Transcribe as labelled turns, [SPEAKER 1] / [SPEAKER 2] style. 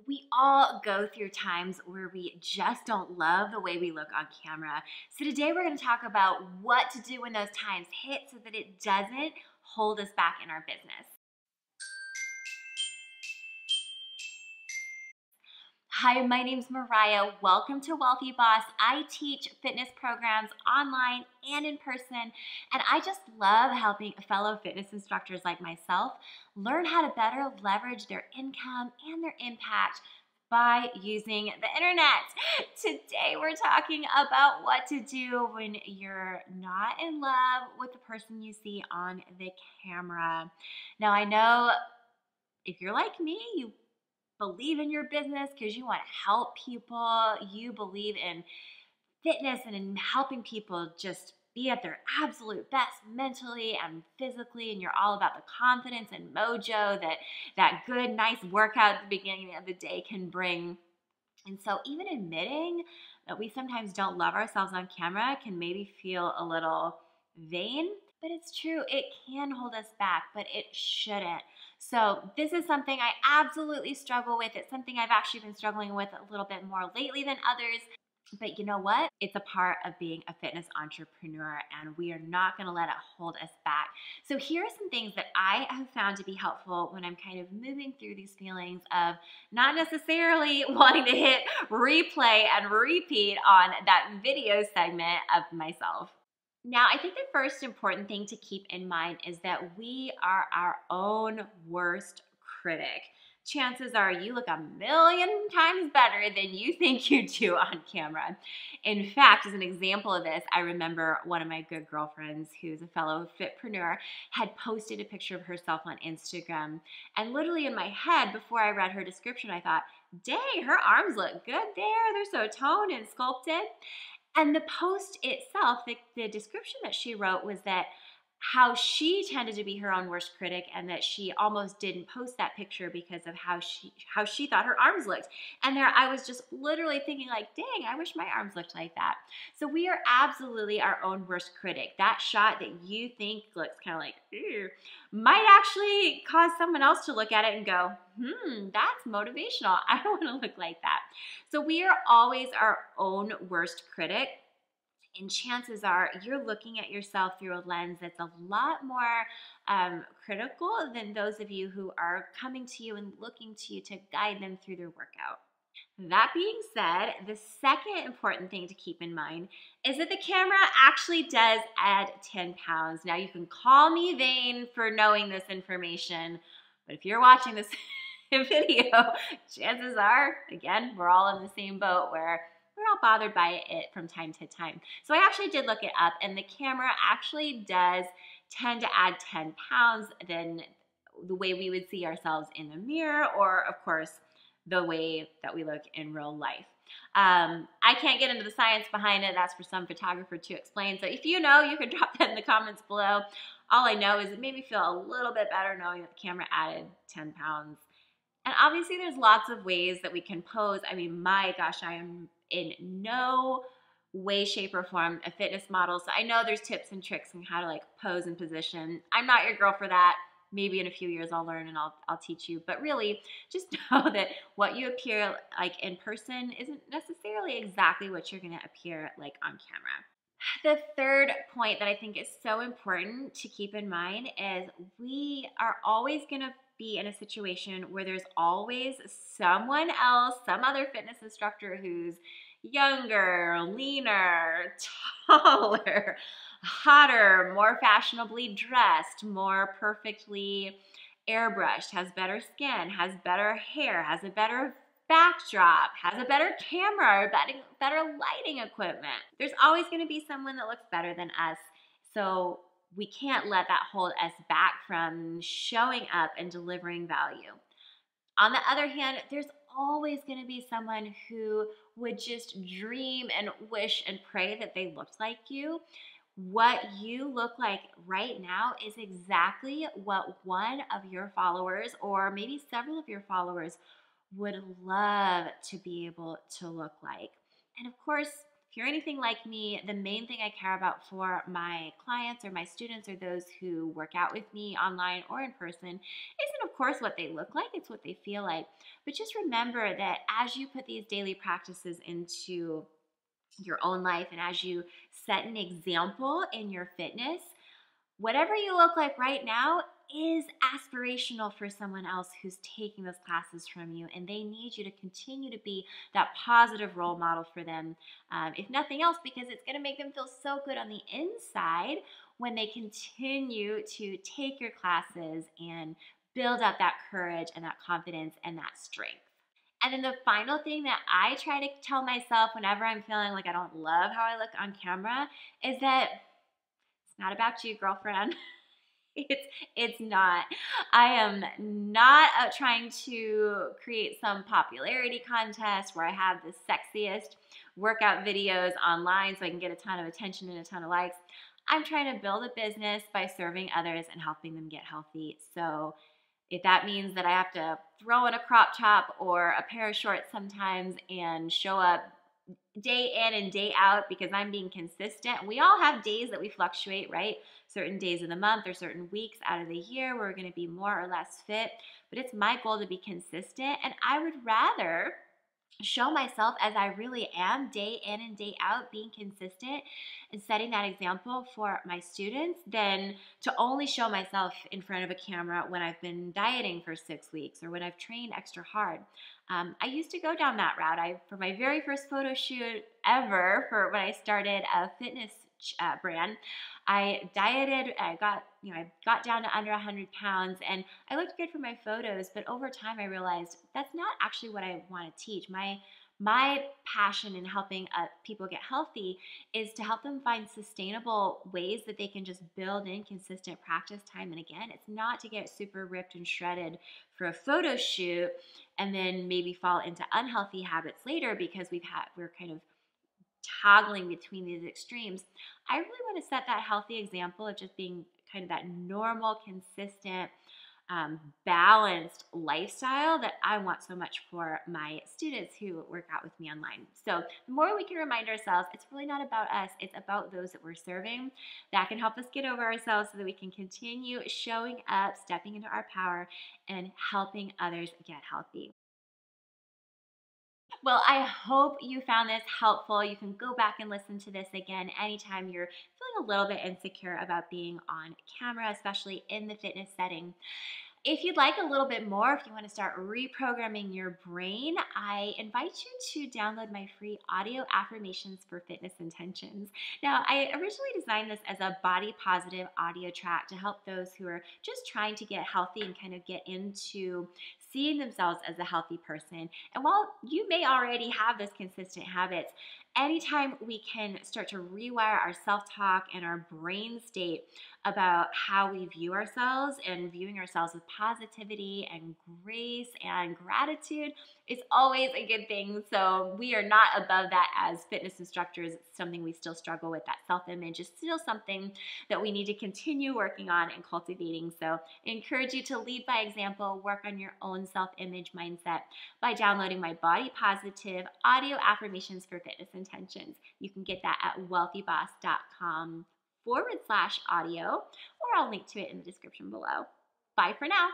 [SPEAKER 1] We all go through times where we just don't love the way we look on camera. So today we're going to talk about what to do when those times hit so that it doesn't hold us back in our business. Hi, my name's Mariah. Welcome to Wealthy Boss. I teach fitness programs online and in person, and I just love helping fellow fitness instructors like myself learn how to better leverage their income and their impact by using the internet. Today, we're talking about what to do when you're not in love with the person you see on the camera. Now, I know if you're like me, you believe in your business because you want to help people. You believe in fitness and in helping people just be at their absolute best mentally and physically, and you're all about the confidence and mojo that good, nice workout at the beginning of the day can bring. And so even admitting that we sometimes don't love ourselves on camera can maybe feel a little vain, but it's true. It can hold us back, but it shouldn't. So this is something I absolutely struggle with. It's something I've actually been struggling with a little bit more lately than others. But you know what? It's a part of being a fitness entrepreneur, and we are not going to let it hold us back. So, here are some things that I have found to be helpful when I'm kind of moving through these feelings of not necessarily wanting to hit replay and repeat on that video segment of myself. Now, I think the first important thing to keep in mind is that we are our own worst critic. Chances are you look a million times better than you think you do on camera. In fact, as an example of this, I remember one of my good girlfriends who's a fellow fitpreneur had posted a picture of herself on Instagram. And literally in my head, before I read her description, I thought, dang, her arms look good there. They're so toned and sculpted. And the post itself, the description that she wrote was that how she tended to be her own worst critic, and that she almost didn't post that picture because of how she thought her arms looked. And there I was just literally thinking like, dang, I wish my arms looked like that. So we are absolutely our own worst critic. That shot that you think looks kind of like, ew, might actually cause someone else to look at it and go, that's motivational. I don't want to look like that. So we are always our own worst critic. And chances are you're looking at yourself through a lens that's a lot more critical than those of you who are coming to you and looking to you to guide them through their workout. That being said, the second important thing to keep in mind is that the camera actually does add 10 pounds. Now, you can call me vain for knowing this information, but if you're watching this video, chances are, again, we're all in the same boat where we're all bothered by it from time to time. So I actually did look it up, and the camera actually does tend to add 10 pounds than the way we would see ourselves in the mirror, or of course, the way that we look in real life. I can't get into the science behind it. That's for some photographer to explain. So if you know, you can drop that in the comments below. All I know is it made me feel a little bit better knowing that the camera added 10 pounds. And obviously there's lots of ways that we can pose. I mean, my gosh, I am in no way, shape, or form a fitness model. So I know there's tips and tricks on how to like pose and position. I'm not your girl for that. Maybe in a few years I'll learn and I'll teach you. But really, just know that what you appear like in person isn't necessarily exactly what you're going to appear like on camera. The third point that I think is so important to keep in mind is we are always going to be in a situation where there's always someone else, some other fitness instructor who's younger, leaner, taller, hotter, more fashionably dressed, more perfectly airbrushed, has better skin, has better hair, has a better backdrop, has a better camera, or better lighting equipment. There's always going to be someone that looks better than us. So we can't let that hold us back from showing up and delivering value. On the other hand, there's always going to be someone who would just dream and wish and pray that they looked like you. What you look like right now is exactly what one of your followers, or maybe several of your followers, would love to be able to look like. And of course, if you're anything like me, the main thing I care about for my clients or my students or those who work out with me online or in person isn't, of course, what they look like, it's what they feel like. But just remember that as you put these daily practices into your own life and as you set an example in your fitness, whatever you look like right now is aspirational for someone else who's taking those classes from you, and they need you to continue to be that positive role model for them, if nothing else, because it's going to make them feel so good on the inside when they continue to take your classes and build up that courage and that confidence and that strength. And then the final thing that I try to tell myself whenever I'm feeling like I don't love how I look on camera is that it's not about you, girlfriend. It's not. I am not trying to create some popularity contest where I have the sexiest workout videos online so I can get a ton of attention and a ton of likes. I'm trying to build a business by serving others and helping them get healthy. So if that means that I have to throw in a crop top or a pair of shorts sometimes and show up day in and day out because I'm being consistent. We all have days that we fluctuate, right? Certain days of the month or certain weeks out of the year we're going to be more or less fit, but it's my goal to be consistent, and I would rather show myself as I really am day in and day out, being consistent and setting that example for my students than to only show myself in front of a camera when I've been dieting for 6 weeks or when I've trained extra hard. I used to go down that route. For my very first photo shoot ever, for when I started a fitness brand, I dieted. I got down to under 100 pounds, and I looked good for my photos. But over time, I realized that's not actually what I want to teach. My passion in helping people get healthy is to help them find sustainable ways that they can just build in consistent practice time and again. It's not to get super ripped and shredded for a photo shoot and then maybe fall into unhealthy habits later because we're kind of toggling between these extremes. I really want to set that healthy example of just being kind of that normal, consistent, balanced lifestyle that I want so much for my students who work out with me online. So the more we can remind ourselves, it's really not about us, it's about those that we're serving. That can help us get over ourselves so that we can continue showing up, stepping into our power, and helping others get healthy. Well, I hope you found this helpful. You can go back and listen to this again anytime you're feeling a little bit insecure about being on camera, especially in the fitness setting. If you'd like a little bit more, if you want to start reprogramming your brain, I invite you to download my free audio affirmations for fitness intentions. Now, I originally designed this as a body positive audio track to help those who are just trying to get healthy and kind of get into seeing themselves as a healthy person. And while you may already have those consistent habits, anytime we can start to rewire our self-talk and our brain state about how we view ourselves and viewing ourselves with positivity and grace and gratitude is always a good thing. So we are not above that as fitness instructors. It's something we still struggle with. That self-image is still something that we need to continue working on and cultivating. So I encourage you to lead by example, work on your own self-image mindset by downloading my body positive audio affirmations for fitness intentions. You can get that at wealthyboss.com/audio, or I'll link to it in the description below. Bye for now.